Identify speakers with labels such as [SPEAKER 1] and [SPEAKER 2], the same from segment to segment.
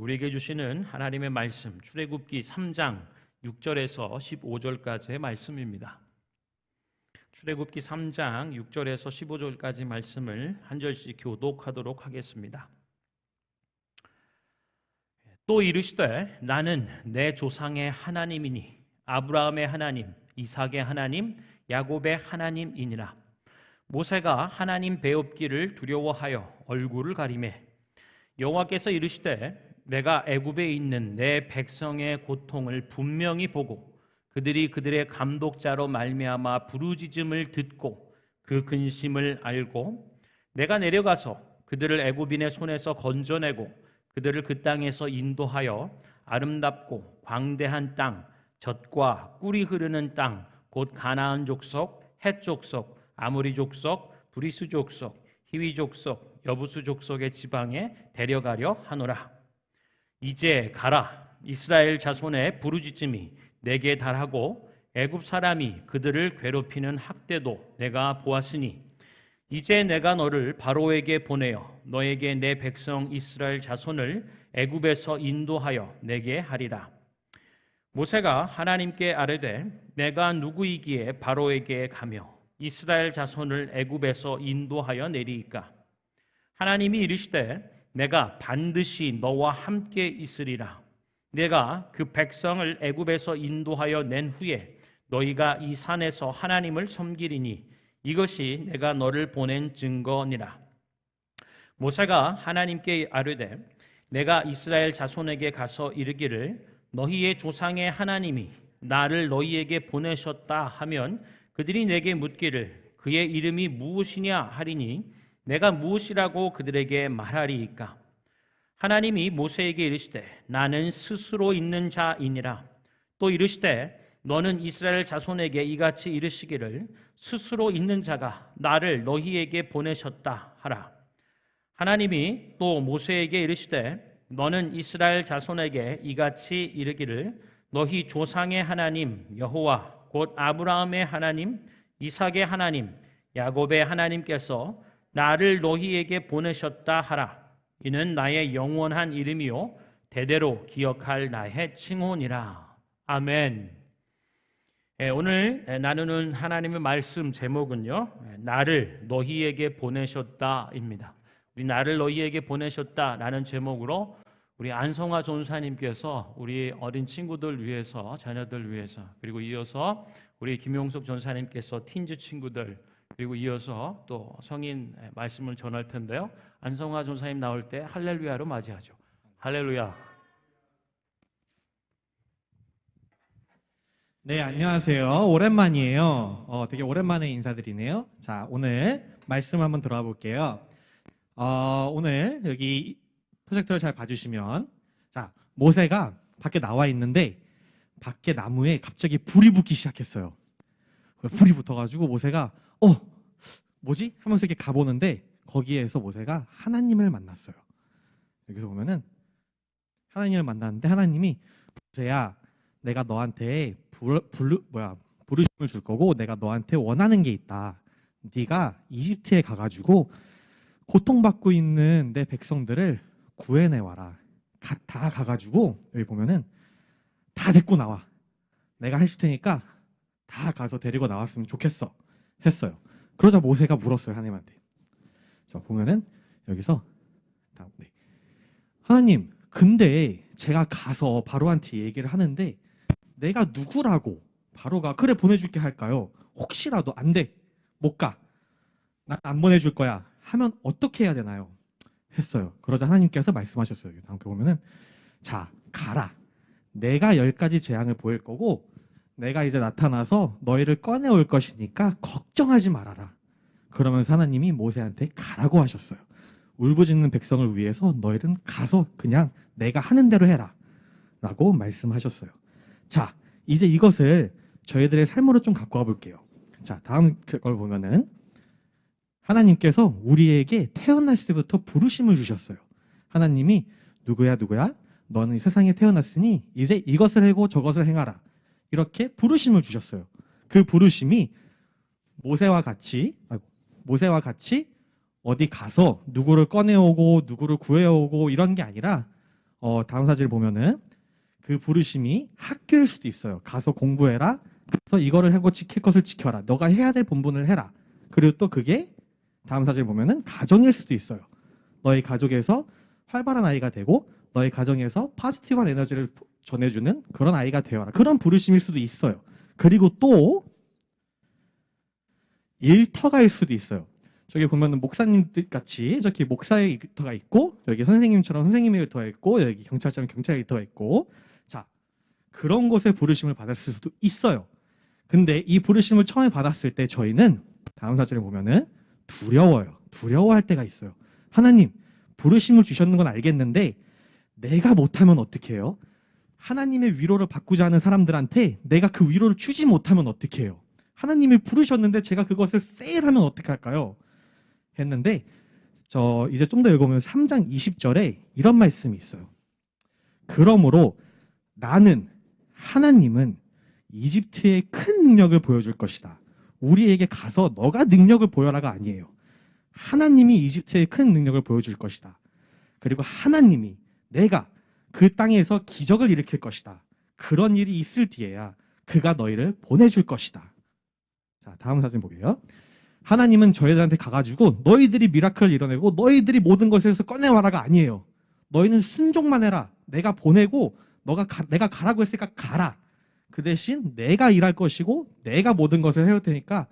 [SPEAKER 1] 우리에게 주시는 하나님의 말씀, 출애굽기 3장 6절에서 15절까지의 말씀입니다. 출애굽기 3장 6절에서 15절까지 말씀을 한 절씩 교독하도록 하겠습니다. 또 이르시되 나는 내 조상의 하나님이니 아브라함의 하나님, 이삭의 하나님, 야곱의 하나님이니라. 모세가 하나님 배웁기를 두려워하여 얼굴을 가리매 여호와께서 이르시되 내가 애굽에 있는 내 백성의 고통을 분명히 보고 그들이 그들의 감독자로 말미암아 부르짖음을 듣고 그 근심을 알고 내가 내려가서 그들을 애굽인의 손에서 건져내고 그들을 그 땅에서 인도하여 아름답고 광대한 땅, 젖과 꿀이 흐르는 땅, 곧 가나안 족속, 헷 족속, 아모리 족속, 브리스 족속, 히위 족속, 여부수 족속의 지방에 데려가려 하노라. 이제 가라. 이스라엘 자손의 부르짖음이 내게 달하고 애굽 사람이 그들을 괴롭히는 학대도 내가 보았으니 이제 내가 너를 바로에게 보내어 너에게 내 백성 이스라엘 자손을 애굽에서 인도하여 내게 하리라. 모세가 하나님께 아뢰되 내가 누구이기에 바로에게 가며 이스라엘 자손을 애굽에서 인도하여 내리이까? 하나님이 이르시되 내가 반드시 너와 함께 있으리라. 내가 그 백성을 애굽에서 인도하여 낸 후에 너희가 이 산에서 하나님을 섬기리니 이것이 내가 너를 보낸 증거니라. 모세가 하나님께 아뢰되 내가 이스라엘 자손에게 가서 이르기를 너희의 조상의 하나님이 나를 너희에게 보내셨다 하면 그들이 내게 묻기를 그의 이름이 무엇이냐 하리니 내가 무엇이라고 그들에게 말하리이까? 하나님이 모세에게 이르시되 나는 스스로 있는 자이니라. 또 이르시되 너는 이스라엘 자손에게 이같이 이르시기를 스스로 있는 자가 나를 너희에게 보내셨다 하라. 하나님이 또 모세에게 이르시되 너는 이스라엘 자손에게 이같이 이르기를 너희 조상의 하나님 여호와 곧 아브라함의 하나님, 이삭의 하나님, 야곱의 하나님께서 나를 너희에게 보내셨다 하라. 이는 나의 영원한 이름이요 대대로 기억할 나의 칭호니라. 아멘. 오늘 나누는 하나님의 말씀 제목은요, 나를 너희에게 보내셨다입니다. 우리 나를 너희에게 보내셨다라는 제목으로 우리 안성화 전사님께서 우리 어린 친구들 위해서, 자녀들 위해서, 그리고 이어서 우리 김용석 전사님께서 틴즈 친구들, 그리고 이어서 또 성인 말씀을 전할 텐데요. 안성화 전사님 나올 때 할렐루야로 맞이하죠. 할렐루야.
[SPEAKER 2] 네, 안녕하세요. 오랜만이에요. 되게 오랜만에 인사드리네요. 자, 오늘 말씀 한번 들어가 볼게요. 오늘 여기 프로젝터를 잘 봐주시면, 자, 모세가 밖에 나와 있는데 밖에 나무에 갑자기 불이 붙기 시작했어요. 불이 붙어가지고 모세가 뭐지? 하면서 이렇게 가보는데 거기에서 모세가 하나님을 만났어요. 여기서 보면은 하나님을 만났는데 하나님이 모세야, 내가 너한테 부르심을 줄 거고 내가 너한테 원하는 게 있다. 네가 이집트에 가가지고 고통받고 있는 내 백성들을 구해내와라. 다 가가지고 여기 보면은 다 데리고 나와. 내가 해줄 테니까 다 가서 데리고 나왔으면 좋겠어. 했어요. 그러자 모세가 물었어요, 하나님한테. 자, 보면은 여기서 하나님, 근데 제가 가서 바로한테 얘기를 하는데 내가 누구라고 바로가 그래 보내줄게 할까요? 혹시라도 안 돼, 못 가, 난 안 보내줄 거야 하면 어떻게 해야 되나요? 했어요. 그러자 하나님께서 말씀하셨어요. 다음 거 보면은 자, 가라. 내가 10가지 재앙을 보일 거고 내가 이제 나타나서 너희를 꺼내올 것이니까 걱정하지 말아라. 그러면서 하나님이 모세한테 가라고 하셨어요. 울부짖는 백성을 위해서 너희는 가서 그냥 내가 하는 대로 해라 라고 말씀하셨어요. 자, 이제 이것을 저희들의 삶으로 좀 갖고 와 볼게요. 자, 다음 걸 보면은 하나님께서 우리에게 태어났을 때부터 부르심을 주셨어요. 하나님이 누구야 너는 이 세상에 태어났으니 이제 이것을 하고 저것을 행하라. 이렇게 부르심을 주셨어요. 그 부르심이 모세와 같이 어디 가서 누구를 꺼내오고 누구를 구해오고 이런 게 아니라 다음 사진을 보면은 그 부르심이 학교일 수도 있어요. 가서 공부해라. 가서 이거를 하고 지킬 것을 지켜라. 너가 해야 될 본분을 해라. 그리고 또 그게 다음 사진을 보면은 가정일 수도 있어요. 너희 가족에서 활발한 아이가 되고 너희 가정에서 포지티브한 에너지를 전해주는 그런 아이가 되어라. 그런 부르심일 수도 있어요. 그리고 또 일터가일 수도 있어요. 저기 보면은 목사님들 같이 저기 목사의 일터가 있고 여기 선생님처럼 선생님의 일터가 있고 여기 경찰처럼 경찰의 일터가 있고 자 그런 곳에 부르심을 받았을 수도 있어요. 근데 이 부르심을 처음에 받았을 때 저희는 다음 사진을 보면은 두려워요. 두려워할 때가 있어요. 하나님 부르심을 주셨는 건 알겠는데 내가 못하면 어떻게 해요? 하나님의 위로를 받고자 하는 사람들한테 내가 그 위로를 주지 못하면 어떻게 해요? 하나님이 부르셨는데 제가 그것을 페일하면 어떻게 할까요? 했는데 저 이제 좀 더 읽어보면 3장 20절에 이런 말씀이 있어요. 그러므로 나는 하나님은 이집트에 큰 능력을 보여줄 것이다. 우리에게 가서 너가 능력을 보여라가 아니에요. 하나님이 이집트에 큰 능력을 보여줄 것이다. 그리고 하나님이 내가 그 땅에서 기적을 일으킬 것이다. 그런 일이 있을 뒤에야 그가 너희를 보내줄 것이다. 자, 다음 사진 보게요. 하나님은 저희들한테 가가지고 너희들이 미라클을 이뤄내고 너희들이 모든 것에서 꺼내와라가 아니에요. 너희는 순종만 해라. 내가 보내고 내가 가라고 했으니까 가라. 그 대신 내가 일할 것이고 내가 모든 것을 해올 테니까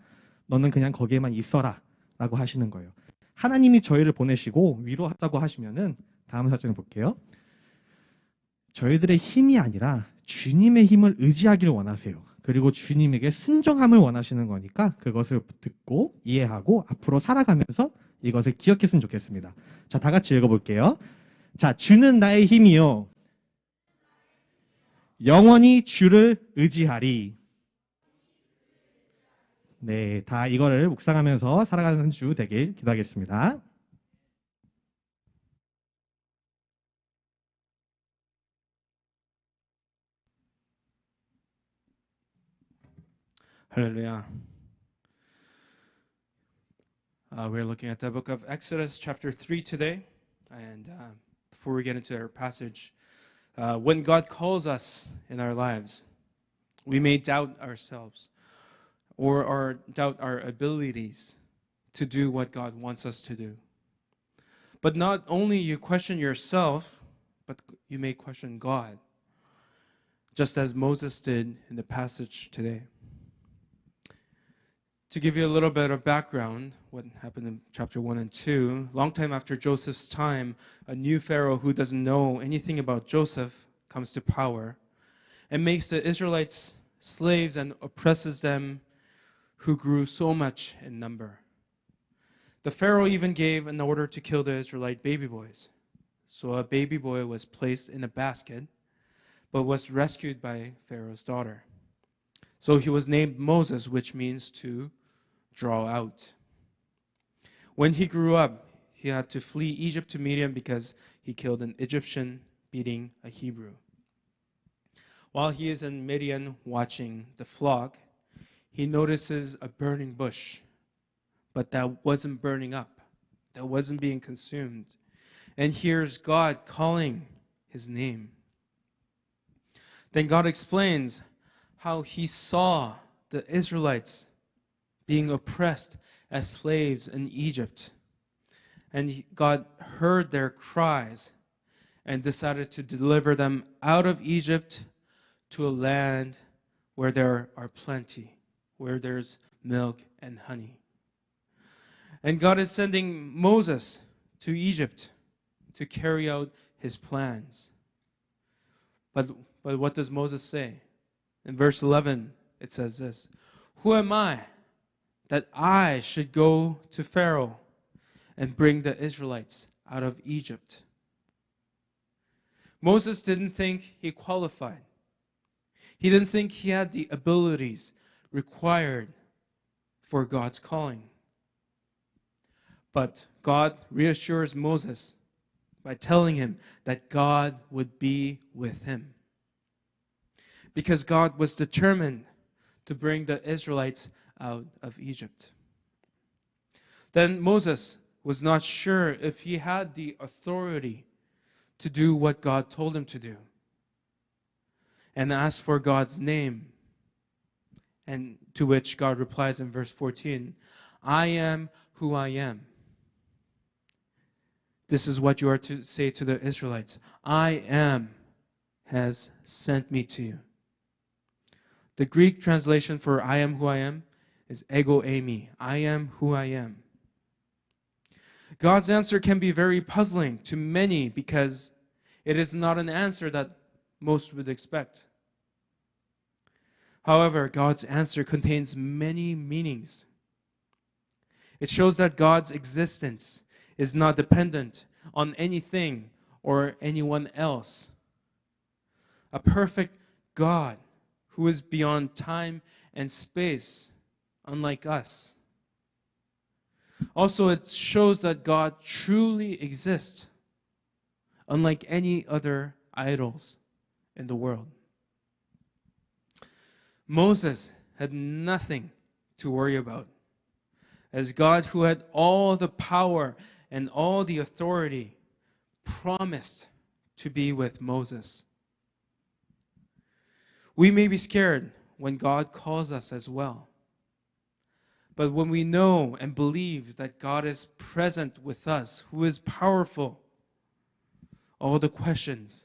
[SPEAKER 2] 너는 그냥 거기에만 있어라 라고 하시는 거예요. 하나님이 저희를 보내시고 위로하자고 하시면은 다음 사진을 볼게요. 저희들의 힘이 아니라 주님의 힘을 의지하기를 원하세요. 그리고 주님에게 순종함을 원하시는 거니까 그것을 듣고 이해하고 앞으로 살아가면서 이것을 기억했으면 좋겠습니다. 자, 다 같이 읽어볼게요. 자, 주는 나의 힘이요. 영원히 주를 의지하리. 네, 다 이거를 묵상하면서 살아가는 주 되길 기도하겠습니다.
[SPEAKER 3] Hallelujah. We're looking at the book of Exodus, chapter 3 today. And before we get into our passage, when God calls us in our lives, we may doubt ourselves or doubt our abilities to do what God wants us to do. But not only you question yourself, but you may question God, just as Moses did in the passage today. To give you a little bit of background, what happened in chapter 1 and 2, long time after Joseph's time, a new Pharaoh who doesn't know anything about Joseph comes to power and makes the Israelites slaves and oppresses them who grew so much in number. The Pharaoh even gave an order to kill the Israelite baby boys. So a baby boy was placed in a basket, but was rescued by Pharaoh's daughter. So he was named Moses, which means to draw out. When he grew up, he had to flee Egypt to Midian because he killed an Egyptian beating a Hebrew. While he is in Midian watching the flock, he notices a burning bush, but that wasn't burning up, that wasn't being consumed, and hears God calling his name. Then God explains how he saw the Israelites being oppressed as slaves in Egypt. And God heard their cries and decided to deliver them out of Egypt to a land where there are plenty, where there's milk and honey. And God is sending Moses to Egypt to carry out his plans. But what does Moses say? In verse 11, it says this, "Who am I that I should go to Pharaoh and bring the Israelites out of Egypt?" Moses didn't think he qualified. He didn't think he had the abilities required for God's calling. But God reassures Moses by telling him that God would be with him. Because God was determined to bring the Israelites out of Egypt. Then Moses was not sure if he had the authority to do what God told him to do and ask for God's name. And to which God replies in verse 14, I am who I am. This is what you are to say to the Israelites. I am has sent me to you. The Greek translation for I am who I am is ego eimi. I am who I am. God's answer can be very puzzling to many because it is not an answer that most would expect. However, God's answer contains many meanings. It shows that God's existence is not dependent on anything or anyone else. A perfect God who is beyond time and space, unlike us. Also, it shows that God truly exists, unlike any other idols in the world. Moses had nothing to worry about, as God, who had all the power and all the authority, promised to be with Moses. We may be scared when God calls us as well. But when we know and believe that God is present with us, who is powerful, all the questions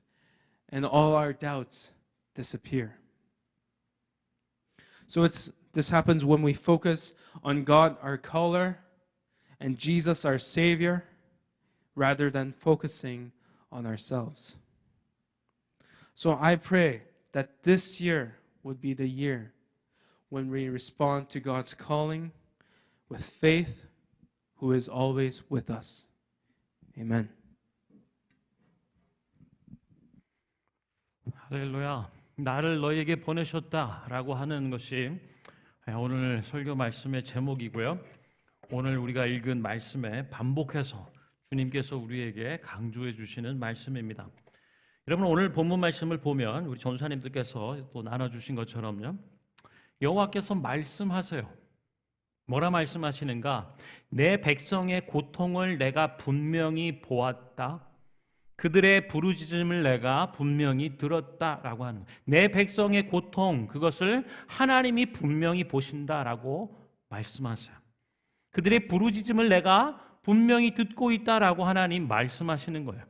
[SPEAKER 3] and all our doubts disappear. So this happens when we focus on God, our caller, and Jesus, our Savior, rather than focusing on ourselves. So I pray that this year would be the year when we respond to God's calling with faith, who is always with us. Amen.
[SPEAKER 1] 할렐루야. 나를 너희에게 보내셨다라고 하는 것이 오늘 설교 말씀의 제목이고요. 오늘 우리가 읽은 말씀에 반복해서 주님께서 우리에게 강조해 주시는 말씀입니다. 여러분, 오늘 본문 말씀을 보면 우리 전사님들께서 또 나눠주신 것처럼요, 여호와께서 말씀하세요. 뭐라 말씀하시는가? 내 백성의 고통을 내가 분명히 보았다. 그들의 부르짖음을 내가 분명히 들었다라고 하는 거예요. 내 백성의 고통, 그것을 하나님이 분명히 보신다라고 말씀하세요. 그들의 부르짖음을 내가 분명히 듣고 있다라고 하나님 말씀하시는 거예요.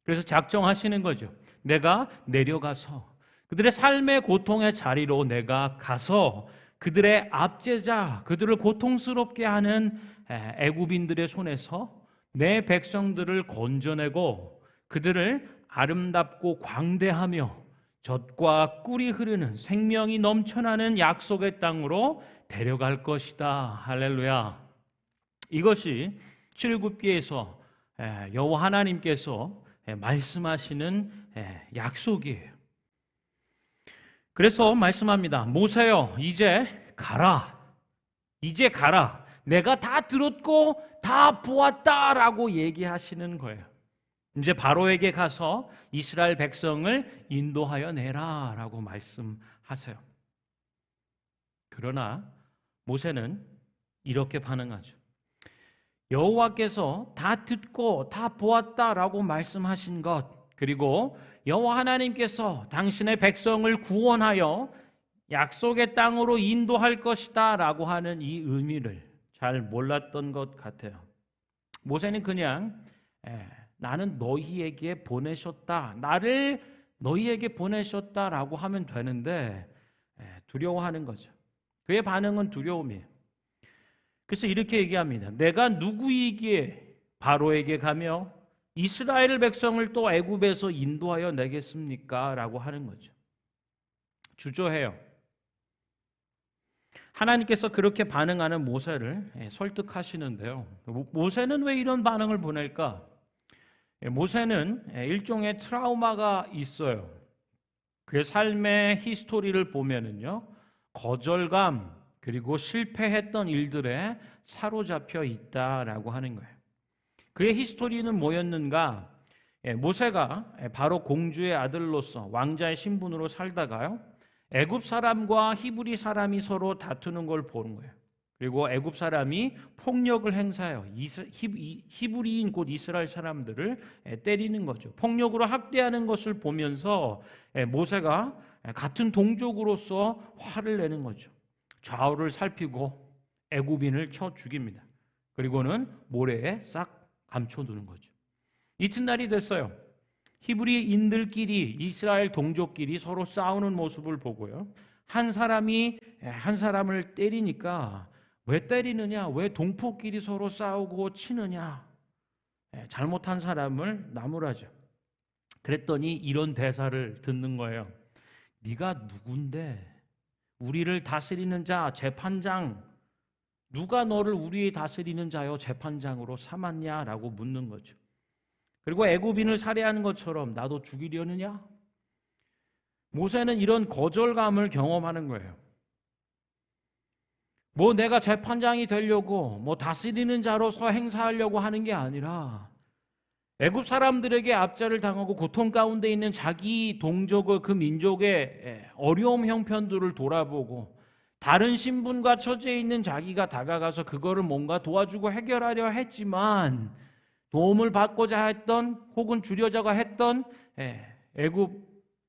[SPEAKER 1] 그래서 작정하시는 거죠. 내가 내려가서 그들의 삶의 고통의 자리로 내가 가서 그들의 압제자, 그들을 고통스럽게 하는 애굽인들의 손에서 내 백성들을 건져내고 그들을 아름답고 광대하며 젖과 꿀이 흐르는 생명이 넘쳐나는 약속의 땅으로 데려갈 것이다. 할렐루야. 이것이 출애굽기에서 여호와 하나님께서 말씀하시는 약속이에요. 그래서 말씀합니다. 모세여, 이제 가라. 이제 가라. 내가 다 들었고 다 보았다라고 얘기하시는 거예요. 이제 바로에게 가서 이스라엘 백성을 인도하여 내라라고 말씀하세요. 그러나 모세는 이렇게 반응하죠. 여호와께서 다 듣고 다 보았다라고 말씀하신 것, 그리고 여호와 하나님께서 당신의 백성을 구원하여 약속의 땅으로 인도할 것이다 라고 하는 이 의미를 잘 몰랐던 것 같아요. 모세는 그냥 나는 너희에게 보내셨다, 나를 너희에게 보내셨다라고 하면 되는데 두려워하는 거죠. 그의 반응은 두려움이에요. 그래서 이렇게 얘기합니다. 내가 누구이기에 바로에게 가며 이스라엘 백성을 또 애굽에서 인도하여 내겠습니까? 라고 하는 거죠. 주저해요. 하나님께서 그렇게 반응하는 모세를 설득하시는데요. 모세는 왜 이런 반응을 보낼까? 모세는 일종의 트라우마가 있어요. 그의 삶의 히스토리를 보면은요, 거절감 그리고 실패했던 일들에 사로잡혀 있다라고 하는 거예요. 그의 히스토리는 뭐였는가? 모세가 바로 공주의 아들로서 왕자의 신분으로 살다가요, 애굽 사람과 히브리 사람이 서로 다투는 걸 보는 거예요. 그리고 애굽 사람이 폭력을 행사해요. 히브리인 곧 이스라엘 사람들을 때리는 거죠. 폭력으로 학대하는 것을 보면서 모세가 같은 동족으로서 화를 내는 거죠. 좌우를 살피고 애굽인을 쳐 죽입니다. 그리고는 모래에 싹 감춰두는 거죠. 이튿날이 됐어요. 히브리인들끼리 이스라엘 동족끼리 서로 싸우는 모습을 보고요. 한 사람이 한 사람을 때리니까 왜 때리느냐? 왜 동포끼리 서로 싸우고 치느냐? 잘못한 사람을 나무라죠. 그랬더니 이런 대사를 듣는 거예요. 네가 누군데? 우리를 다스리는 자, 재판장, 누가 너를 우리의 다스리는 자요 재판장으로 삼았냐라고 묻는 거죠. 그리고 애굽인을 살해하는 것처럼 나도 죽이려느냐? 모세는 이런 거절감을 경험하는 거예요. 뭐 내가 재판장이 되려고 뭐 다스리는 자로서 행사하려고 하는 게 아니라 애굽 사람들에게 압제를 당하고 고통 가운데 있는 자기 동족의 그 민족의 어려움 형편들을 돌아보고 다른 신분과 처지에 있는 자기가 다가가서 그거를 뭔가 도와주고 해결하려 했지만 도움을 받고자 했던 혹은 주려자가 했던 애굽에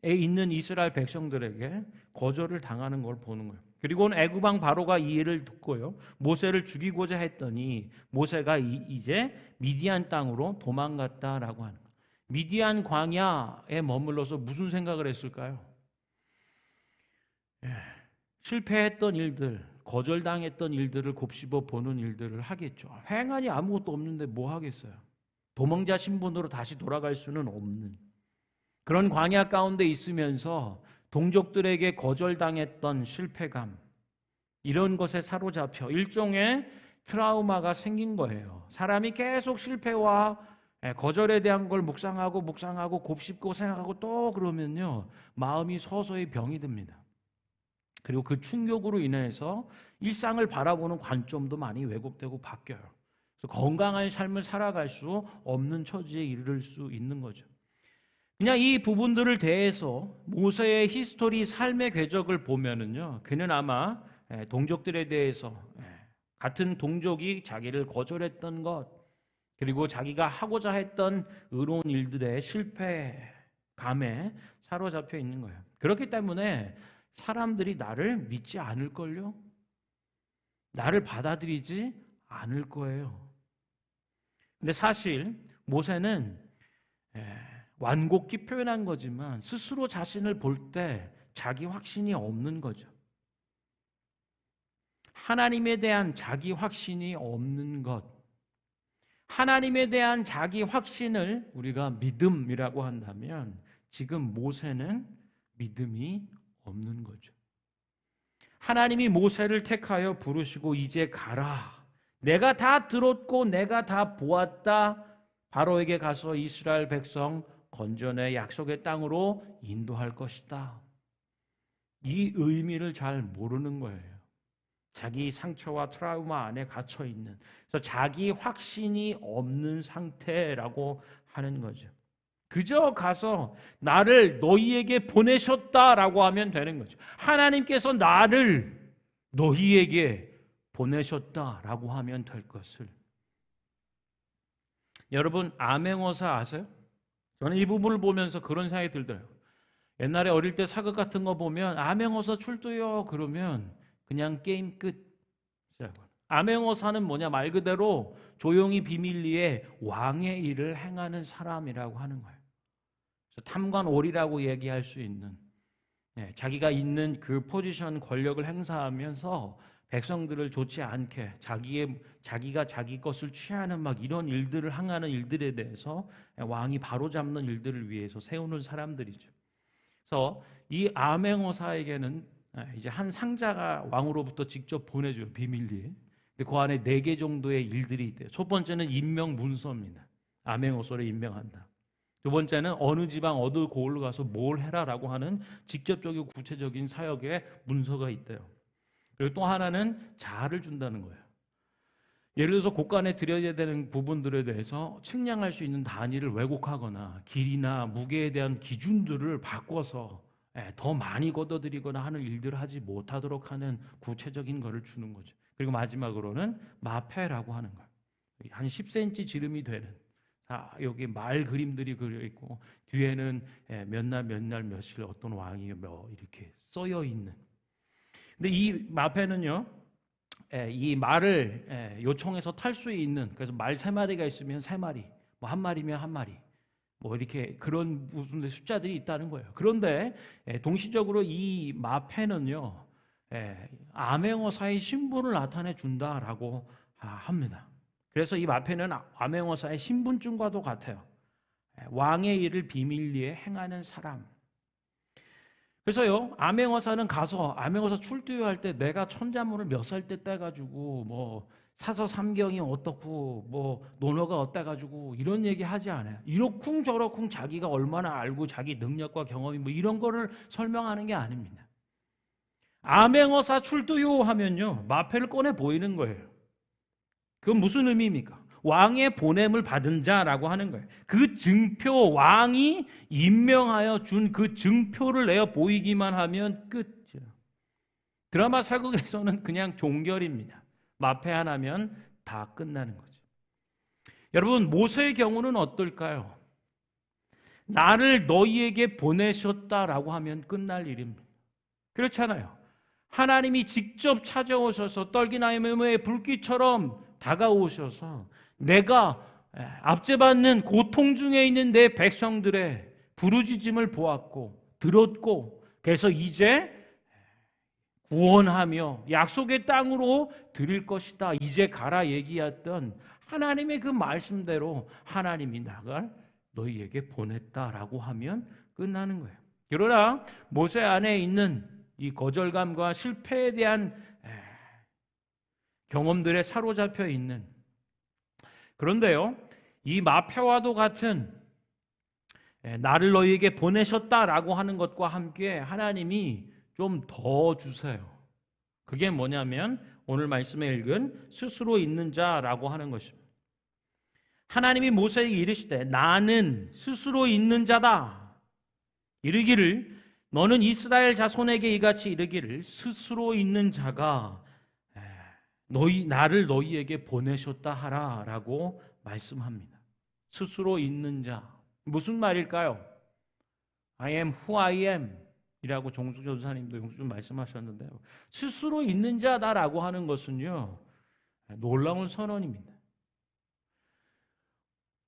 [SPEAKER 1] 있는 이스라엘 백성들에게 거절을 당하는 걸 보는 거예요. 그리고는 애굽 왕 바로가 이 일을 듣고요. 모세를 죽이고자 했더니 모세가 이제 미디안 땅으로 도망갔다라고 하는 거예요. 미디안 광야에 머물러서 무슨 생각을 했을까요? 실패했던 일들, 거절당했던 일들을 곱씹어 보는 일들을 하겠죠. 행안이 아무것도 없는데 뭐 하겠어요? 도망자 신분으로 다시 돌아갈 수는 없는 그런 광야 가운데 있으면서 동족들에게 거절당했던 실패감, 이런 것에 사로잡혀 일종의 트라우마가 생긴 거예요. 사람이 계속 실패와 거절에 대한 걸 묵상하고 곱씹고 생각하고 또 그러면요, 마음이 서서히 병이 듭니다. 그리고 그 충격으로 인해서 일상을 바라보는 관점도 많이 왜곡되고 바뀌어요. 그래서 건강한 삶을 살아갈 수 없는 처지에 이를 수 있는 거죠. 그냥 이 부분들을 대해서 모세의 히스토리 삶의 궤적을 보면은요, 그는 아마 동족들에 대해서 같은 동족이 자기를 거절했던 것, 그리고 자기가 하고자 했던 의로운 일들의 실패감에 사로잡혀 있는 거예요. 그렇기 때문에 사람들이 나를 믿지 않을걸요? 나를 받아들이지 않을 거예요. 근데 사실 모세는 완곡히 표현한 거지만 스스로 자신을 볼 때 자기 확신이 없는 거죠. 하나님에 대한 자기 확신이 없는 것. 하나님에 대한 자기 확신을 우리가 믿음이라고 한다면 지금 모세는 믿음이 없는 거죠. 하나님이 모세를 택하여 부르시고 이제 가라. 내가 다 들었고 내가 다 보았다. 바로에게 가서 이스라엘 백성 건져내 약속의 땅으로 인도할 것이다. 이 의미를 잘 모르는 거예요. 자기 상처와 트라우마 안에 갇혀 있는, 그래서 자기 확신이 없는 상태라고 하는 거죠. 그저 가서 나를 너희에게 보내셨다라고 하면 되는 거죠. 하나님께서 나를 너희에게 보내셨다라고 하면 될 것을. 여러분 암행어사 아세요? 저는 이 부분을 보면서 그런 생각이 들더라고요. 옛날에 어릴 때 사극 같은 거 보면 암행어사 출두요 그러면 그냥 게임 끝. 암행어사는 뭐냐, 말 그대로 조용히 비밀리에 왕의 일을 행하는 사람이라고 하는 거예요. 그래서 탐관오리라고 얘기할 수 있는, 자기가 있는 그 포지션 권력을 행사하면서 백성들을 좋지 않게 자기가 자기 것을 취하는 막 이런 일들을 행하는 일들에 대해서 왕이 바로잡는 일들을 위해서 세우는 사람들이죠. 그래서 이 암행어사에게는 이제 한 상자가 왕으로부터 직접 보내줘요, 비밀리에. 근데 그 안에 4개 정도의 일들이 있대요. 첫 번째는 임명 문서입니다. 암행어사를 임명한다. 두 번째는 어느 지방 어느 고을로 가서 뭘 해라라고 하는 직접적이고 구체적인 사역의 문서가 있대요. 그리고 또 하나는 자아를 준다는 거예요. 예를 들어서 곳간에 드려야 되는 부분들에 대해서 측량할 수 있는 단위를 왜곡하거나 길이나 무게에 대한 기준들을 바꿔서 더 많이 걷어들이거나 하는 일들을 하지 못하도록 하는 구체적인 것을 주는 거죠. 그리고 마지막으로는 마페라고 하는 거예요. 한 10cm 지름이 되는, 여기 말 그림들이 그려 있고 뒤에는 몇 날 며칠 어떤 왕이 뭐 이렇게 써여 있는. 근데 이 마페는요, 이 말을 요청해서 탈 수 있는, 그래서 말 3마리가 있으면 3마리, 뭐 1마리면 1마리, 뭐 이렇게 그런 무슨 숫자들이 있다는 거예요. 그런데 동시적으로 이 마페는요, 암행어사의 신분을 나타내 준다라고 합니다. 그래서 이 마페는 암행어사의 신분증과도 같아요. 왕의 일을 비밀리에 행하는 사람. 그래서요, 암행어사는 가서 암행어사 출두할 때 내가 천자문을 몇 살 때 따가지고 뭐 사서 삼경이 어떻고 뭐 논어가 어때가지고 이런 얘기 하지 않아요. 이러쿵 저러쿵 자기가 얼마나 알고 자기 능력과 경험이 뭐 이런 거를 설명하는 게 아닙니다. 암행어사 출두요 하면요, 마패를 꺼내 보이는 거예요. 그건 무슨 의미입니까? 왕의 보냄을 받은 자라고 하는 거예요. 그 증표, 왕이 임명하여 준 그 증표를 내어 보이기만 하면 끝이에요. 드라마 사극에서는 그냥 종결입니다. 마패 하나면 다 끝나는 거죠. 여러분, 모세의 경우는 어떨까요? 나를 너희에게 보내셨다라고 하면 끝날 일입니다. 그렇잖아요. 하나님이 직접 찾아오셔서 떨기나무의 불빛처럼 다가오셔서 내가 압제받는 고통 중에 있는 내 백성들의 부르짖음을 보았고 들었고, 그래서 이제 구원하며 약속의 땅으로 드릴 것이다, 이제 가라 얘기했던 하나님의 그 말씀대로 하나님이 나를 너희에게 보냈다라고 하면 끝나는 거예요. 그러나 모세 안에 있는 이 거절감과 실패에 대한 경험들에 사로잡혀 있는, 그런데요, 이 마패와도 같은 나를 너희에게 보내셨다라고 하는 것과 함께 하나님이 좀 더 주세요. 그게 뭐냐면 오늘 말씀에 읽은 스스로 있는 자라고 하는 것입니다. 하나님이 모세에게 이르시되 나는 스스로 있는 자다 이르기를, 너는 이스라엘 자손에게 이같이 이르기를 스스로 있는 자가 나를 너희에게 보내셨다 하라라고 말씀합니다. 스스로 있는 자, 무슨 말일까요? I am who I am 이라고 정수 전사님도 좀 말씀하셨는데요, 스스로 있는 자다라고 하는 것은요, 놀라운 선언입니다.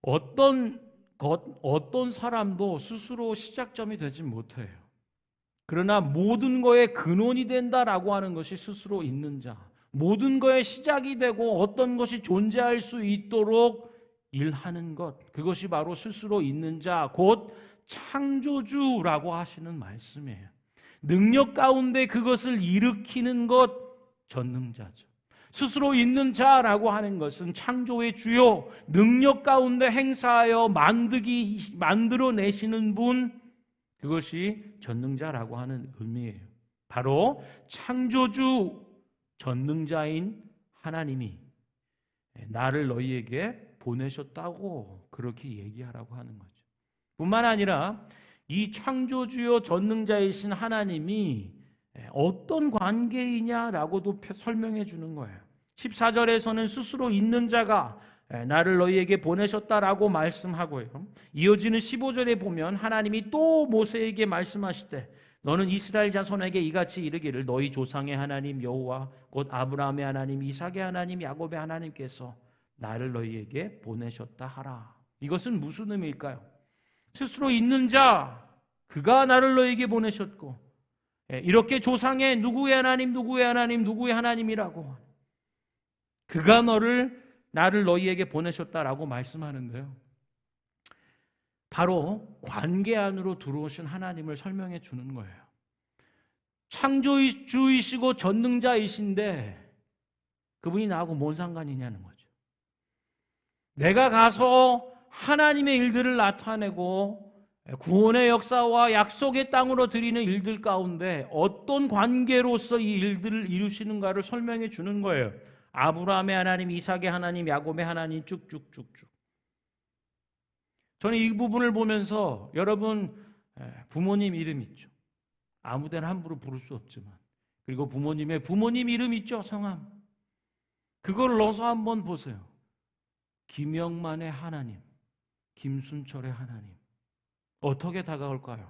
[SPEAKER 1] 어떤 사람도 스스로 시작점이 되지 못해요. 그러나 모든 거의 근원이 된다라고 하는 것이 스스로 있는 자, 모든 거의 시작이 되고 어떤 것이 존재할 수 있도록 일하는 것, 그것이 바로 스스로 있는 자, 곧 창조주라고 하시는 말씀이에요. 능력 가운데 그것을 일으키는 것, 전능자죠. 스스로 있는 자라고 하는 것은 창조의 주요, 능력 가운데 행사하여 만들어내시는 분, 그것이 전능자라고 하는 의미예요. 바로 창조주 전능자인 하나님이 나를 너희에게 보내셨다고 그렇게 얘기하라고 하는 거죠. 뿐만 아니라 이 창조주요 전능자이신 하나님이 어떤 관계이냐라고도 설명해 주는 거예요. 14절에서는 스스로 있는 자가 나를 너희에게 보내셨다라고 말씀하고요, 이어지는 15절에 보면 하나님이 또 모세에게 말씀하시되 너는 이스라엘 자손에게 이같이 이르기를 너희 조상의 하나님 여호와 곧 아브라함의 하나님 이삭의 하나님 야곱의 하나님께서 나를 너희에게 보내셨다 하라. 이것은 무슨 의미일까요? 스스로 있는 자, 그가 나를 너희에게 보내셨고, 이렇게 조상의 누구의 하나님 누구의 하나님 누구의 하나님이라고 그가 나를 너희에게 보내셨다라고 말씀하는데요, 바로 관계 안으로 들어오신 하나님을 설명해 주는 거예요. 창조주이시고 전능자이신데 그분이 나하고 뭔 상관이냐는 거죠. 내가 가서 하나님의 일들을 나타내고 구원의 역사와 약속의 땅으로 드리는 일들 가운데 어떤 관계로서 이 일들을 이루시는가를 설명해 주는 거예요. 아브라함의 하나님, 이삭의 하나님, 야곱의 하나님 쭉쭉쭉쭉. 저는 이 부분을 보면서 여러분 부모님 이름 있죠. 아무데나 함부로 부를 수 없지만, 그리고 부모님의 부모님 이름 있죠, 성함. 그걸 넣어서 한번 보세요. 김영만의 하나님, 김순철의 하나님. 어떻게 다가올까요?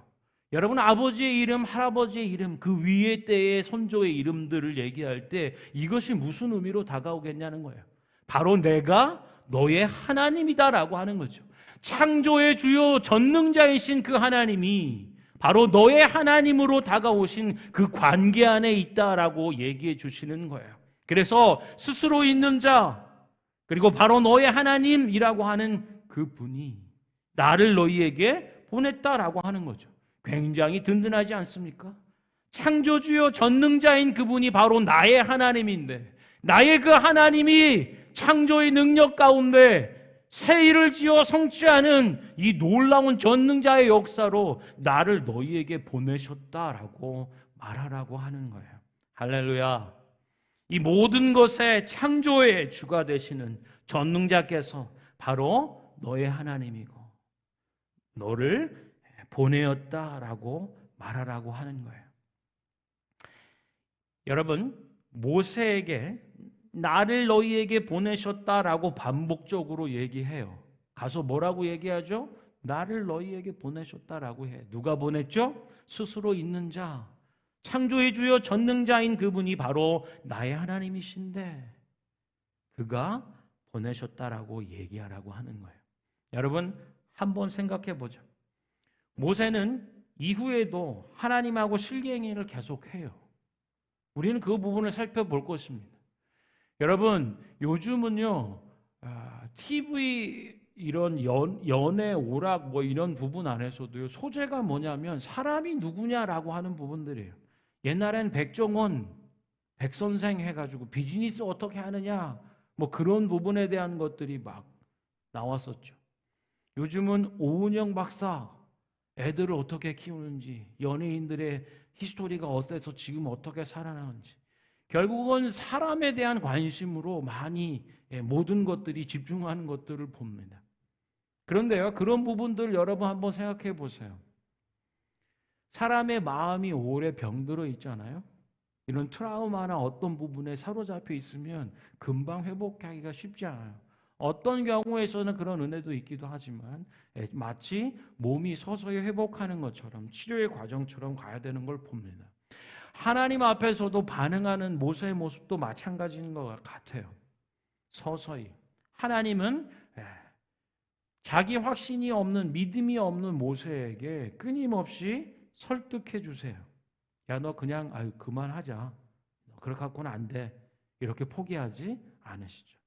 [SPEAKER 1] 여러분, 아버지의 이름, 할아버지의 이름, 그 위의 때의 선조의 이름들을 얘기할 때 이것이 무슨 의미로 다가오겠냐는 거예요. 바로 내가 너의 하나님이다라고 하는 거죠. 창조의 주요 전능자이신 그 하나님이 바로 너의 하나님으로 다가오신 그 관계 안에 있다라고 얘기해 주시는 거예요. 그래서 스스로 있는 자, 그리고 바로 너의 하나님이라고 하는 그 분이 나를 너희에게 보냈다라고 하는 거죠. 굉장히 든든하지 않습니까? 창조주요 전능자인 그분이 바로 나의 하나님인데, 나의 그 하나님이 창조의 능력 가운데 새 일을 지어 성취하는 이 놀라운 전능자의 역사로 나를 너희에게 보내셨다라고 말하라고 하는 거예요. 할렐루야. 이 모든 것의 창조의 주가 되시는 전능자께서 바로 너의 하나님이고 너를 보내었다라고 말하라고 하는 거예요. 여러분, 모세에게 나를 너희에게 보내셨다라고 반복적으로 얘기해요. 가서 뭐라고 얘기하죠? 나를 너희에게 보내셨다라고 해. 누가 보냈죠? 스스로 있는 자, 창조의 주요 전능자인 그분이 바로 나의 하나님이신데 그가 보내셨다라고 얘기하라고 하는 거예요. 여러분, 한번 생각해 보죠. 모세는 이후에도 하나님하고 실갱이를 계속해요. 우리는 그 부분을 살펴볼 것입니다. 여러분, 요즘은요, TV 이런 연애 오락 뭐 이런 부분 안에서도요, 소재가 뭐냐면 사람이 누구냐라고 하는 부분들이에요. 옛날엔 백종원, 백선생 해가지고 비즈니스 어떻게 하느냐, 뭐 그런 부분에 대한 것들이 막 나왔었죠. 요즘은 오은영 박사, 애들을 어떻게 키우는지, 연예인들의 히스토리가 어때서 지금 어떻게 살아나는지, 결국은 사람에 대한 관심으로 많이 모든 것들이 집중하는 것들을 봅니다. 그런데요, 그런 부분들 여러분 한번 생각해 보세요. 사람의 마음이 오래 병들어 있잖아요. 이런 트라우마나 어떤 부분에 사로잡혀 있으면 금방 회복하기가 쉽지 않아요. 어떤 경우에서는 그런 은혜도 있기도 하지만 마치 몸이 서서히 회복하는 것처럼 치료의 과정처럼 가야 되는 걸 봅니다. 하나님 앞에서도 반응하는 모세의 모습도 마찬가지인 것 같아요. 서서히. 하나님은 자기 확신이 없는, 믿음이 없는 모세에게 끊임없이 설득해 주세요. 야, 너 그냥 그만하자. 그렇게 갖고는 안 돼. 이렇게 포기하지 않으시죠.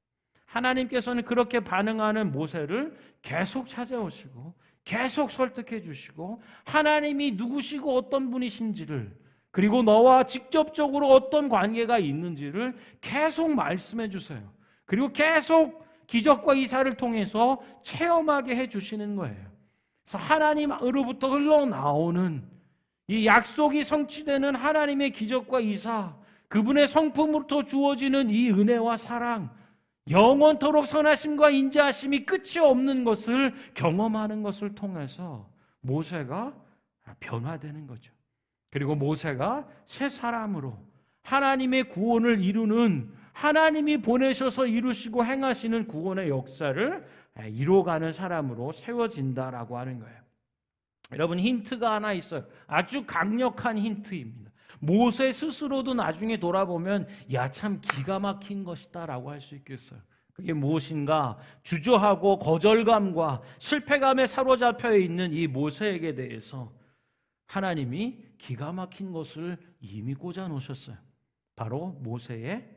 [SPEAKER 1] 하나님께서는 그렇게 반응하는 모세를 계속 찾아오시고 계속 설득해 주시고 하나님이 누구시고 어떤 분이신지를, 그리고 너와 직접적으로 어떤 관계가 있는지를 계속 말씀해 주세요. 그리고 계속 기적과 이사를 통해서 체험하게 해 주시는 거예요. 그래서 하나님으로부터 흘러나오는 이 약속이 성취되는 하나님의 기적과 이사, 그분의 성품으로부터 주어지는 이 은혜와 사랑, 영원토록 선하심과 인자하심이 끝이 없는 것을 경험하는 것을 통해서 모세가 변화되는 거죠. 그리고 모세가 새 사람으로 하나님의 구원을 이루는, 하나님이 보내셔서 이루시고 행하시는 구원의 역사를 이루어가는 사람으로 세워진다라고 하는 거예요. 여러분, 힌트가 하나 있어요. 아주 강력한 힌트입니다. 모세 스스로도 나중에 돌아보면 야, 참 기가 막힌 것이다 라고 할 수 있겠어요. 그게 무엇인가? 주저하고 거절감과 실패감에 사로잡혀 있는 이 모세에게 대해서 하나님이 기가 막힌 것을 이미 꽂아 놓으셨어요. 바로 모세의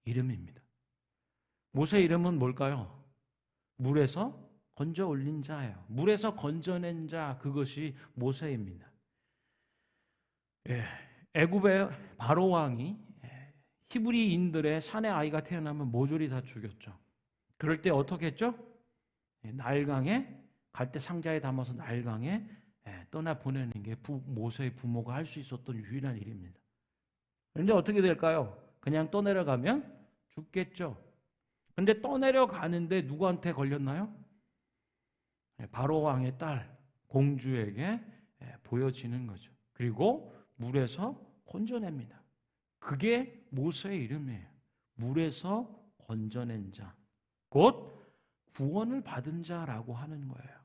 [SPEAKER 1] 이름입니다. 모세의 이름은 뭘까요? 물에서 건져 올린 자예요. 물에서 건져낸 자, 그것이 모세입니다. 애굽의 바로 왕이 히브리인들의 사내 아이가 태어나면 모조리 다 죽였죠. 그럴 때 어떻게 했죠? 나일강에, 갈대 상자에 담아서 나일강에 떠나 보내는 게 모세의 부모가 할 수 있었던 유일한 일입니다. 그런데 어떻게 될까요? 그냥 떠내려가면 죽겠죠. 그런데 떠내려가는데 누구한테 걸렸나요? 바로 왕의 딸 공주에게 보여지는 거죠. 그리고 물에서 건져냅니다. 그게 모세의 이름이에요. 물에서 건져낸 자, 곧 구원을 받은 자라고 하는 거예요.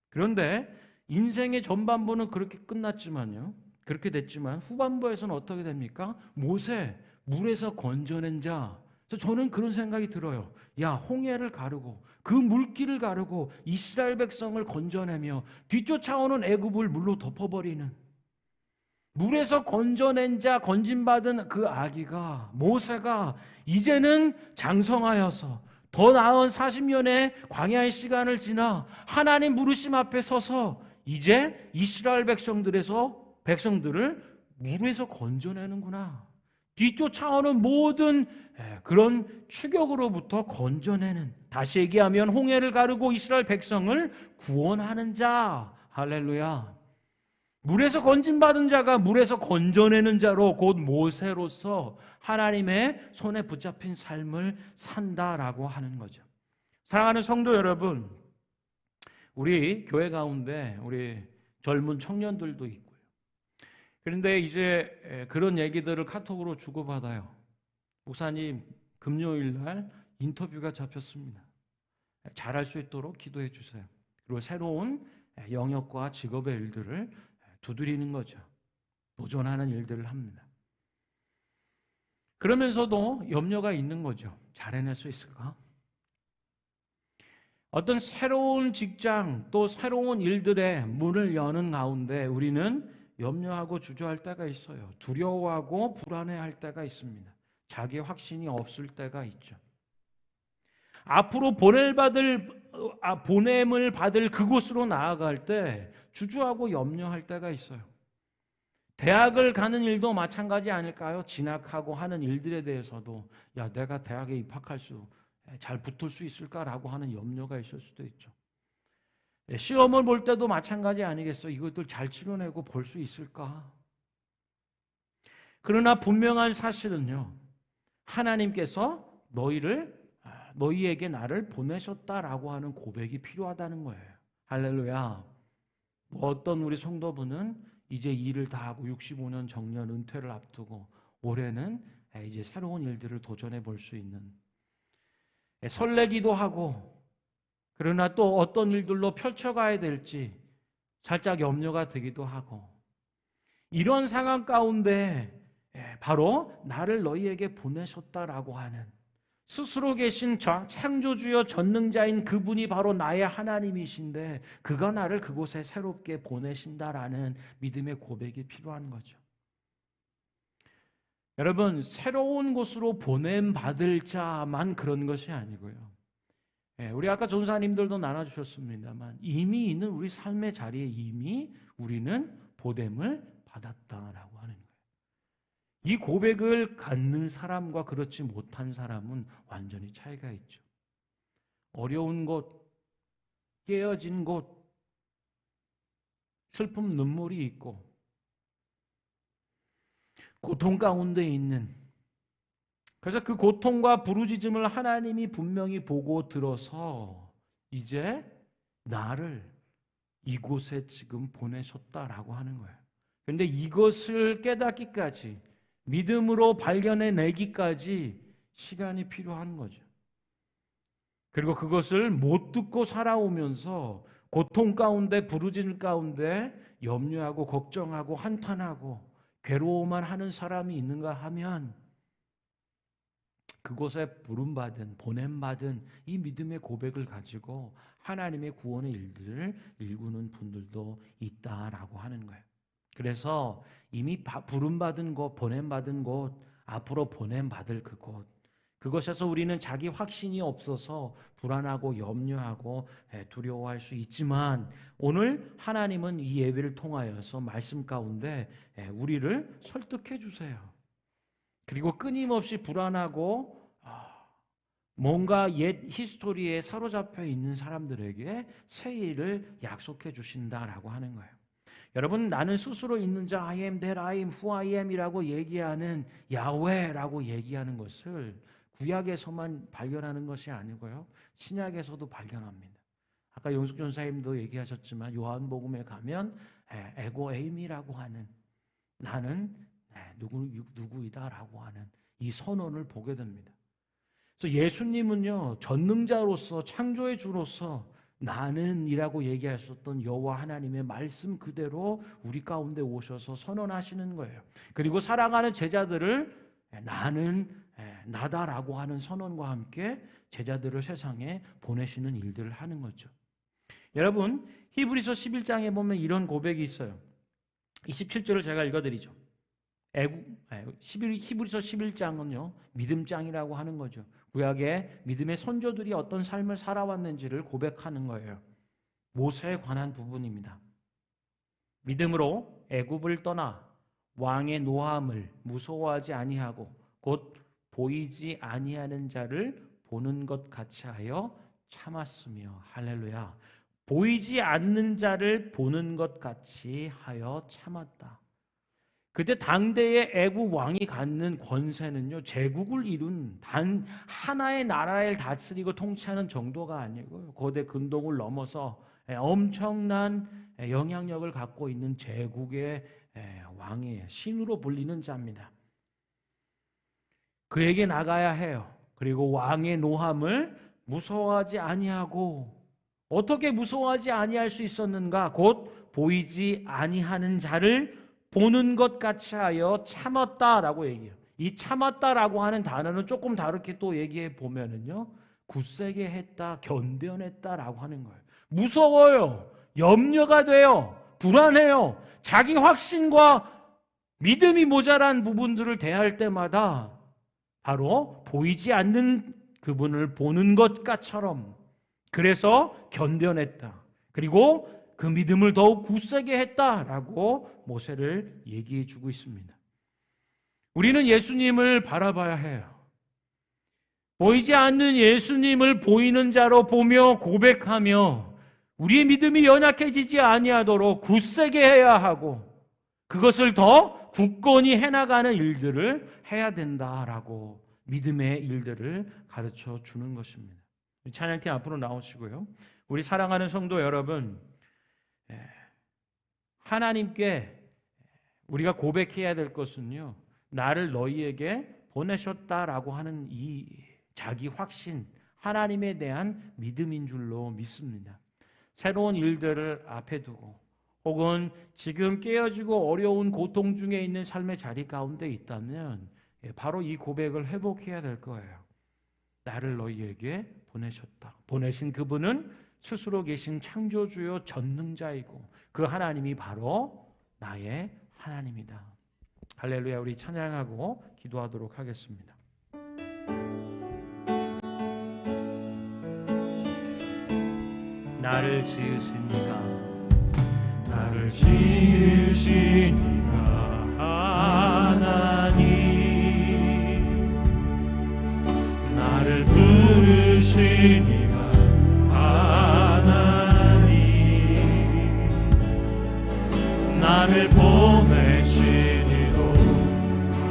[SPEAKER 1] 그런데 인생의 전반부는 그렇게 끝났지만요. 그렇게 됐지만 후반부에서는 어떻게 됩니까? 모세, 물에서 건져낸 자. 저는 그런 생각이 들어요. 야, 홍해를 가르고 그 물길을 가르고 이스라엘 백성을 건져내며 뒤쫓아오는 애굽을 물로 덮어버리는, 물에서 건져낸 자, 건진받은 그 아기가, 모세가 이제는 장성하여서 더 나은 40년의 광야의 시간을 지나 하나님 부르심 앞에 서서 이제 이스라엘 백성들을 물에서 건져내는구나. 뒤쫓아오는 모든 그런 추격으로부터 건져내는, 다시 얘기하면 홍해를 가르고 이스라엘 백성을 구원하는 자. 할렐루야. 물에서 건진받은 자가 물에서 건져내는 자로 곧 모세로서 하나님의 손에 붙잡힌 삶을 산다라고 하는 거죠. 사랑하는 성도 여러분, 우리 교회 가운데 우리 젊은 청년들도 있고요. 그런데 이제 그런 얘기들을 카톡으로 주고받아요. 목사님, 금요일 날 인터뷰가 잡혔습니다. 잘할 수 있도록 기도해 주세요. 그리고 새로운 영역과 직업의 일들을 두드리는 거죠. 도전하는 일들을 합니다. 그러면서도 염려가 있는 거죠. 잘 해낼 수 있을까? 어떤 새로운 직장 또 새로운 일들의 문을 여는 가운데 우리는 염려하고 주저할 때가 있어요. 두려워하고 불안해할 때가 있습니다. 자기 확신이 없을 때가 있죠. 앞으로 보냄을 받을 그곳으로 나아갈 때 주저하고 염려할 때가 있어요. 대학을 가는 일도 마찬가지 아닐까요? 진학하고 하는 일들에 대해서도 야, 내가 대학에 입학할 수, 잘 붙을 수 있을까라고 하는 염려가 있을 수도 있죠. 시험을 볼 때도 마찬가지 아니겠어요? 이것들 잘 치러내고 볼 수 있을까? 그러나 분명한 사실은요, 하나님께서 너희에게 나를 보내셨다라고 하는 고백이 필요하다는 거예요. 할렐루야. 어떤 우리 성도분은 이제 일을 다 하고 65년 정년 은퇴를 앞두고 올해는 이제 새로운 일들을 도전해 볼 수 있는, 설레기도 하고 그러나 또 어떤 일들로 펼쳐가야 될지 살짝 염려가 되기도 하고, 이런 상황 가운데 바로 나를 너희에게 보내셨다라고 하는, 스스로 계신 창조주여 전능자인 그분이 바로 나의 하나님이신데 그가 나를 그곳에 새롭게 보내신다라는 믿음의 고백이 필요한 거죠. 여러분, 새로운 곳으로 보냄받을 자만 그런 것이 아니고요. 우리 아까 전사님들도 나눠주셨습니다만 이미 있는 우리 삶의 자리에 이미 우리는 보냄을 받았다라고 하는 거예요. 이 고백을 갖는 사람과 그렇지 못한 사람은 완전히 차이가 있죠. 어려운 곳, 깨어진 곳, 슬픔, 눈물이 있고 고통 가운데 있는, 그래서 그 고통과 부르짖음을 하나님이 분명히 보고 들어서 이제 나를 이곳에 지금 보내셨다라고 하는 거예요. 그런데 이것을 깨닫기까지, 믿음으로 발견해내기까지 시간이 필요한 거죠. 그리고 그것을 못 듣고 살아오면서 고통 가운데, 부르짖을 가운데 염려하고 걱정하고 한탄하고 괴로워만 하는 사람이 있는가 하면 그곳에 부름받은, 보냄받은 이 믿음의 고백을 가지고 하나님의 구원의 일들을 일구는 분들도 있다라고 하는 거예요. 그래서 이미 부름받은 곳, 보냄받은 곳, 앞으로 보냄받을 그곳, 그것에서 우리는 자기 확신이 없어서 불안하고 염려하고 두려워할 수 있지만 오늘 하나님은 이 예배를 통하여서 말씀 가운데 우리를 설득해 주세요. 그리고 끊임없이 불안하고 뭔가 옛 히스토리에 사로잡혀 있는 사람들에게 새 일을 약속해 주신다라고 하는 거예요. 여러분, 나는 스스로 있는 자 I am that I am who I am이라고 얘기하는 야훼라고 얘기하는 것을 구약에서만 발견하는 것이 아니고요, 신약에서도 발견합니다. 아까 용숙 전사님도 얘기하셨지만 요한복음에 가면 에고 에임이라고 하는, 나는 누구이다라고 하는 이 선언을 보게 됩니다. 그래서 예수님은요, 전능자로서 창조의 주로서 나는이라고 얘기하셨던 여호와 하나님의 말씀 그대로 우리 가운데 오셔서 선언하시는 거예요. 그리고 사랑하는 제자들을 나는 나다라고 하는 선언과 함께 제자들을 세상에 보내시는 일들을 하는 거죠. 여러분, 히브리서 11장에 보면 이런 고백이 있어요. 27절을 제가 읽어드리죠. 히브리서 11장은요, 믿음장이라고 하는 거죠. 구약의 믿음의 선조들이 어떤 삶을 살아왔는지를 고백하는 거예요. 모세에 관한 부분입니다. 믿음으로 애굽을 떠나 왕의 노함을 무서워하지 아니하고 곧 보이지 아니하는 자를 보는 것 같이 하여 참았으며, 할렐루야, 보이지 않는 자를 보는 것 같이 하여 참았다. 그때 당대의 애국 왕이 갖는 권세는요, 제국을 이룬 단 하나의 나라를 다스리고 통치하는 정도가 아니고 거대 근동을 넘어서 엄청난 영향력을 갖고 있는 제국의 왕이에요. 신으로 불리는 자입니다. 그에게 나가야 해요. 그리고 왕의 노함을 무서워하지 아니하고, 어떻게 무서워하지 아니할 수 있었는가? 곧 보이지 아니하는 자를 보는 것 같이 하여 참았다라고 얘기해요. 이 참았다라고 하는 단어는 조금 다르게 또 얘기해 보면은요, 굳세게 했다, 견뎌냈다라고 하는 거예요. 무서워요. 염려가 돼요. 불안해요. 자기 확신과 믿음이 모자란 부분들을 대할 때마다 바로 보이지 않는 그분을 보는 것처럼, 그래서 견뎌냈다. 그리고 그 믿음을 더욱 굳세게 했다라고 모세를 얘기해 주고 있습니다. 우리는 예수님을 바라봐야 해요. 보이지 않는 예수님을 보이는 자로 보며 고백하며 우리의 믿음이 연약해지지 아니하도록 굳세게 해야 하고, 그것을 더 굳건히 해나가는 일들을 해야 된다라고 믿음의 일들을 가르쳐 주는 것입니다. 찬양팀 앞으로 나오시고요. 우리 사랑하는 성도 여러분, 하나님께 우리가 고백해야 될 것은요, 나를 너희에게 보내셨다라고 하는 이 자기 확신, 하나님에 대한 믿음인 줄로 믿습니다. 새로운 일들을 앞에 두고 혹은 지금 깨어지고 어려운 고통 중에 있는 삶의 자리 가운데 있다면 바로 이 고백을 회복해야 될 거예요. 나를 너희에게 보내셨다. 보내신 그분은 스스로 계신 창조주요 전능자이고 그 하나님이 바로 나의 하나님이다. 할렐루야. 우리 찬양하고 기도하도록 하겠습니다. 나를 지으신 이가, 나를 지으신 이가 하나님, 나를 부르신 이가 하나님, 나를 보내신 이도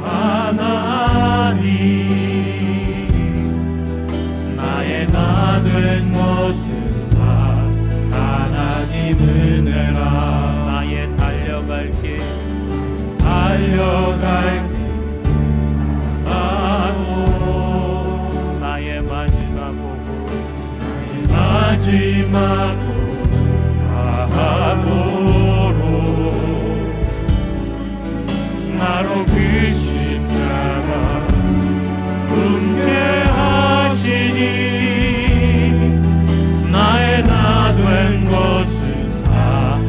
[SPEAKER 1] 하나님, 나의 나 된 것은 하나님 은혜라. 나의 달려갈 길 나도 나의 마지막으로 가도록 나로 그 십자가 품게 하시니 나의 나 된 것은 다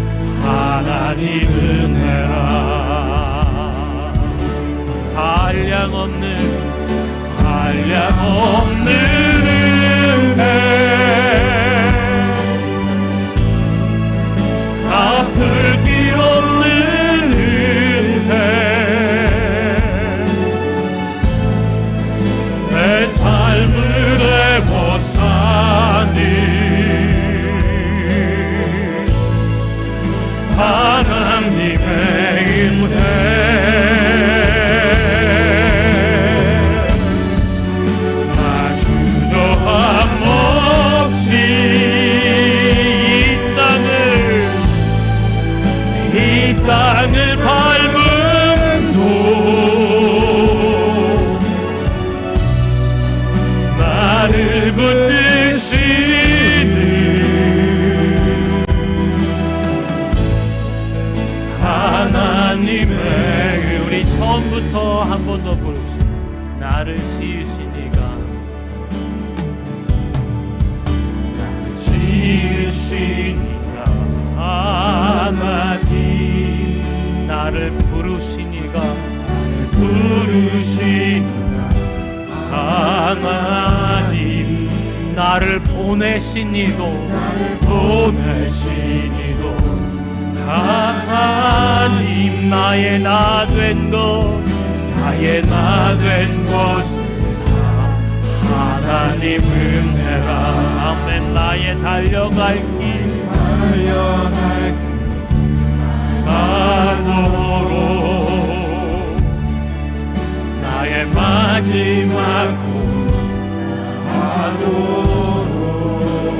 [SPEAKER 1] 하나님 은혜라. 한량없는 은혜, 갚을 길 없는 은혜, 내 삶을 되고 사니 하나님의 은혜, 나 주 처음부터 한 번 더 부르시오. 나를 지으신 이가, 나를 지으신 이가 하나님, 나를 부르신 이가, 나를 부르신 이가 하나님, 나를 보내신 이도, 나를 보내신 이도 하나님, 나의 나 된 것, 나의 나 된 것은 하나님 은혜라. 아멘. 나의 달려갈 길, 달려갈 길 가도록, 나의 마지막 곳 가도록,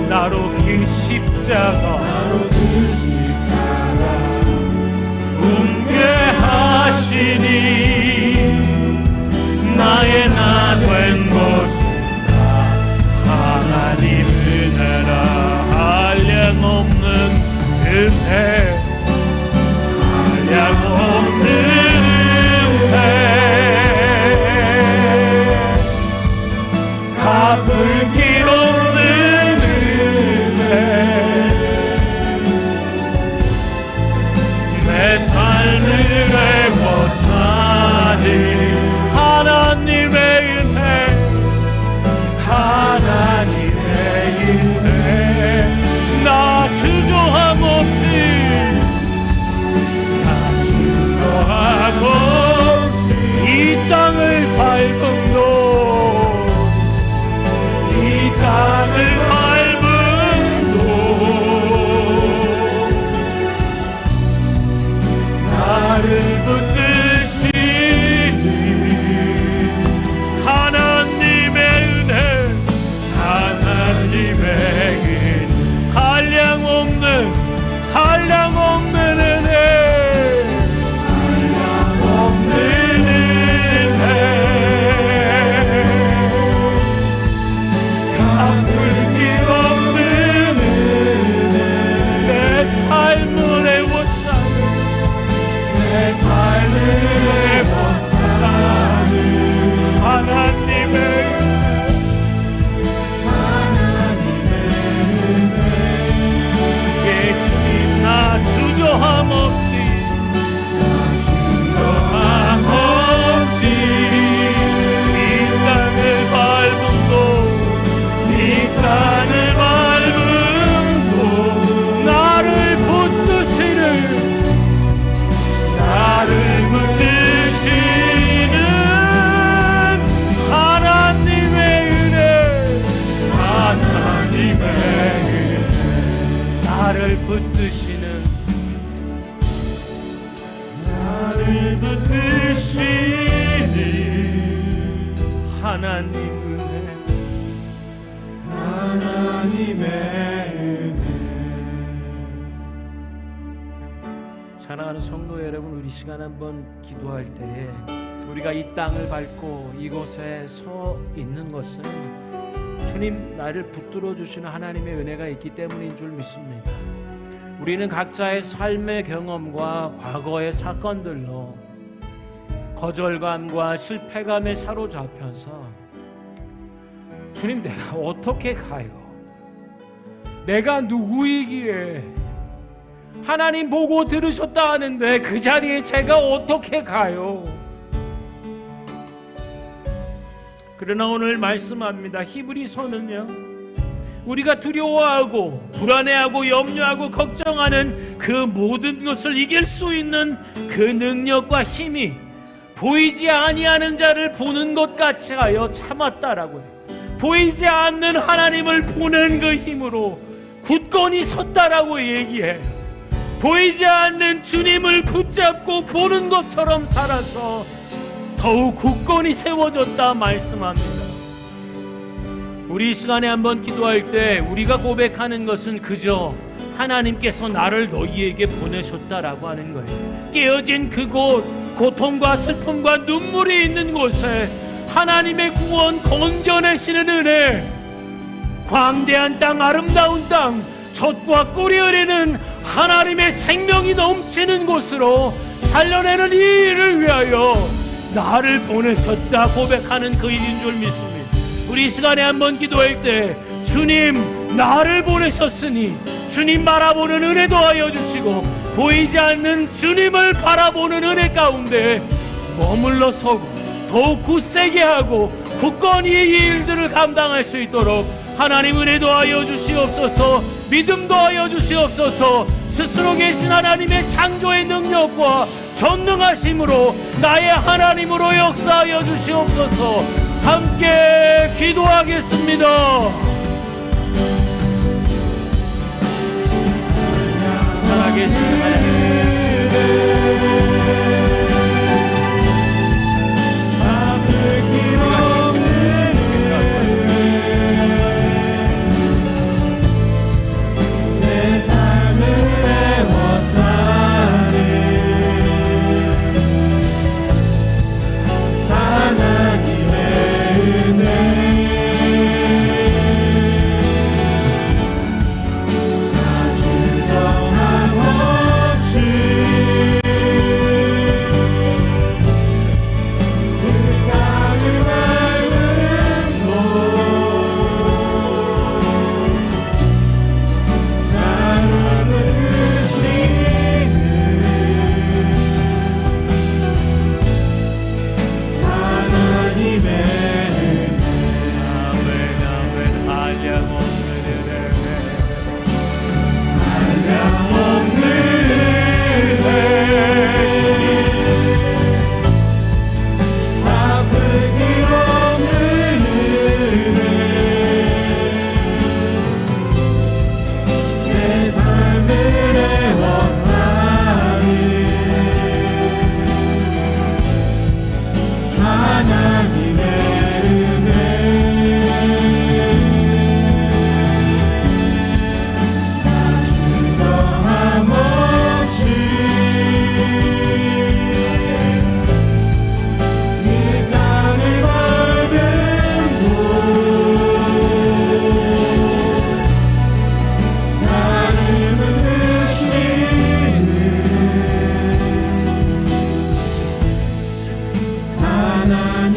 [SPEAKER 1] 나로 그 십자가, 나로 그 십자가 웃게 하시니, 나의 나 된 것은 하나님 은혜라. 한량없는 은혜, 한량없는 은혜, 갚을 길 없는 은혜, 내 삶을 애워싸니 하나님의 은혜, 하나님의 은혜, 나 주저함 없이, 나 주저함 없이 이 땅을 밟은 것, 이 땅을 밟은 것, 나를 붙드시니 하나님의 은혜, 하나님의 은혜, 한량없는 은혜, 한량없는 은혜, 갚을 길 없는 은혜, 내 삶을 애워싸는, 내 삶을 애워싸는 하나님의 주저함 없이, 주저함 없이 이 땅을 밟은 곳, 이 땅을 밟은 곳, 나를 붙드시는, 나를 붙드시는 하나님의 은혜, 하나님의 은혜, 나를 붙드시는, 나를 붙드시니 하나님 은혜, 하나님의 은혜. 사랑하는 성도 여러분, 우리 시간 한번 기도할 때에 우리가 이 땅을 밟고 이곳에 서 있는 것은 주님 나를 붙들어 주시는 하나님의 은혜가 있기 때문인 줄 믿습니다. 우리는 각자의 삶의 경험과 과거의 사건들로 거절감과 실패감에 사로잡혀서 주님, 내가 어떻게 가요? 내가 누구이기에 하나님 보고 들으셨다 하는데 그 자리에 제가 어떻게 가요? 그러나 오늘 말씀합니다. 히브리서는요, 우리가 두려워하고 불안해하고 염려하고 걱정하는 그 모든 것을 이길 수 있는 그 능력과 힘이 보이지 아니하는 자를 보는 것 같이 하여 참았다라고 해요. 보이지 않는 하나님을 보는 그 힘으로 굳건히 섰다라고 얘기해요. 보이지 않는 주님을 붙잡고 보는 것처럼 살아서 더욱 굳건히 세워졌다 말씀합니다. 우리 이 시간에 한번 기도할 때 우리가 고백하는 것은 그저 하나님께서 나를 너희에게 보내셨다라고 하는 거예요. 깨어진 그곳, 고통과 슬픔과 눈물이 있는 곳에 하나님의 구원, 건져내시는 은혜, 광대한 땅, 아름다운 땅, 젖과 꿀이 흐르는 하나님의 생명이 넘치는 곳으로 살려내는 이 일을 위하여 나를 보내셨다 고백하는 그 일인 줄 믿습니다. 우리 이 시간에 한번 기도할 때 주님 나를 보내셨으니 주님 바라보는 은혜 더하여 주시고 보이지 않는 주님을 바라보는 은혜 가운데 머물러 서고 더욱 굳세게 하고 굳건히 이 일들을 감당할 수 있도록 하나님 은혜 더하여 주시옵소서. 믿음 더하여 주시옵소서. 스스로 계신 하나님의 창조의 능력과 전능하심으로 나의 하나님으로 역사하여 주시옵소서. 함께 기도하겠습니다. 살아계신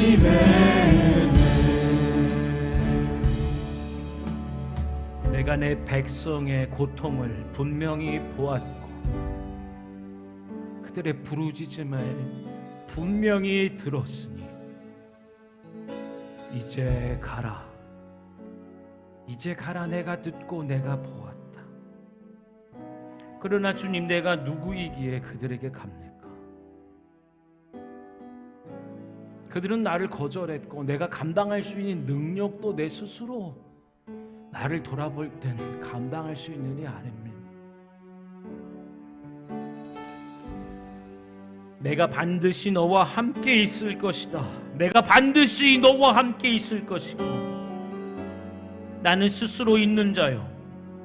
[SPEAKER 1] 하나님, 내가 내 백성의 고통을 분명히 보았고 그들의 부르짖음을 분명히 들었으니 이제 가라. 이제 가라. 내가 듣고 내가 보았다. 그러나 주님, 내가 누구이기에 그들에게 갑니까? 그들은 나를 거절했고 내가 감당할 수 있는 능력도 내 스스로 나를 돌아볼 땐 감당할 수 있는 이 아닙니다. 내가 반드시 너와 함께 있을 것이다. 내가 반드시 너와 함께 있을 것이고 나는 스스로 있는 자요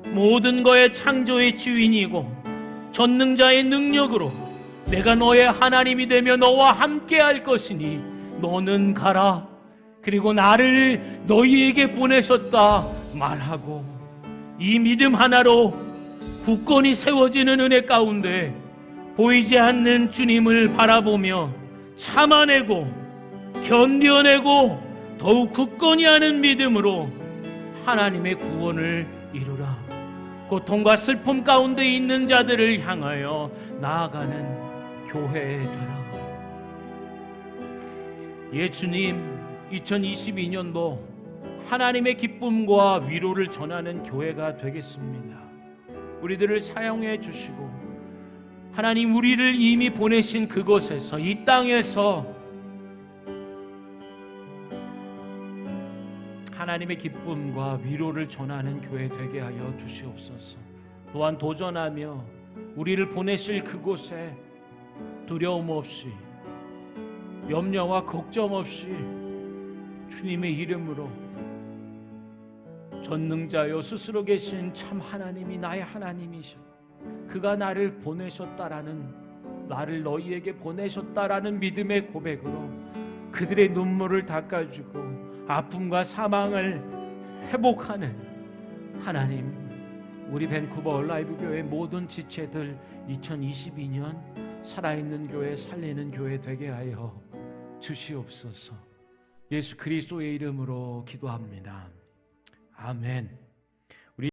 [SPEAKER 1] 모든 것의 창조의 주인이고 전능자의 능력으로 내가 너의 하나님이 되며 너와 함께 할 것이니 너는 가라. 그리고 나를 너희에게 보내셨다 말하고 이 믿음 하나로 굳건히 세워지는 은혜 가운데 보이지 않는 주님을 바라보며 참아내고 견뎌내고 더욱 굳건히 하는 믿음으로 하나님의 구원을 이루라. 고통과 슬픔 가운데 있는 자들을 향하여 나아가는 교회 되라. 예 주님, 2022년도 하나님의 기쁨과 위로를 전하는 교회가 되겠습니다. 우리들을 사용해 주시고 하나님 우리를 이미 보내신 그곳에서 이 땅에서 하나님의 기쁨과 위로를 전하는 교회 되게 하여 주시옵소서. 또한 도전하며 우리를 보내실 그곳에 두려움 없이 염려와 걱정 없이 주님의 이름으로 전능자여 스스로 계신 참 하나님이 나의 하나님이셔. 그가 나를 보내셨다라는 나를 너희에게 보내셨다라는 믿음의 고백으로 그들의 눈물을 닦아주고 아픔과 사망을 회복하는 하나님, 우리 밴쿠버 라이브 교회 모든 지체들 2022년 살아있는 교회 살리는 교회 되게 하여 주시옵소서. 예수 그리스도의 이름으로 기도합니다. 아멘.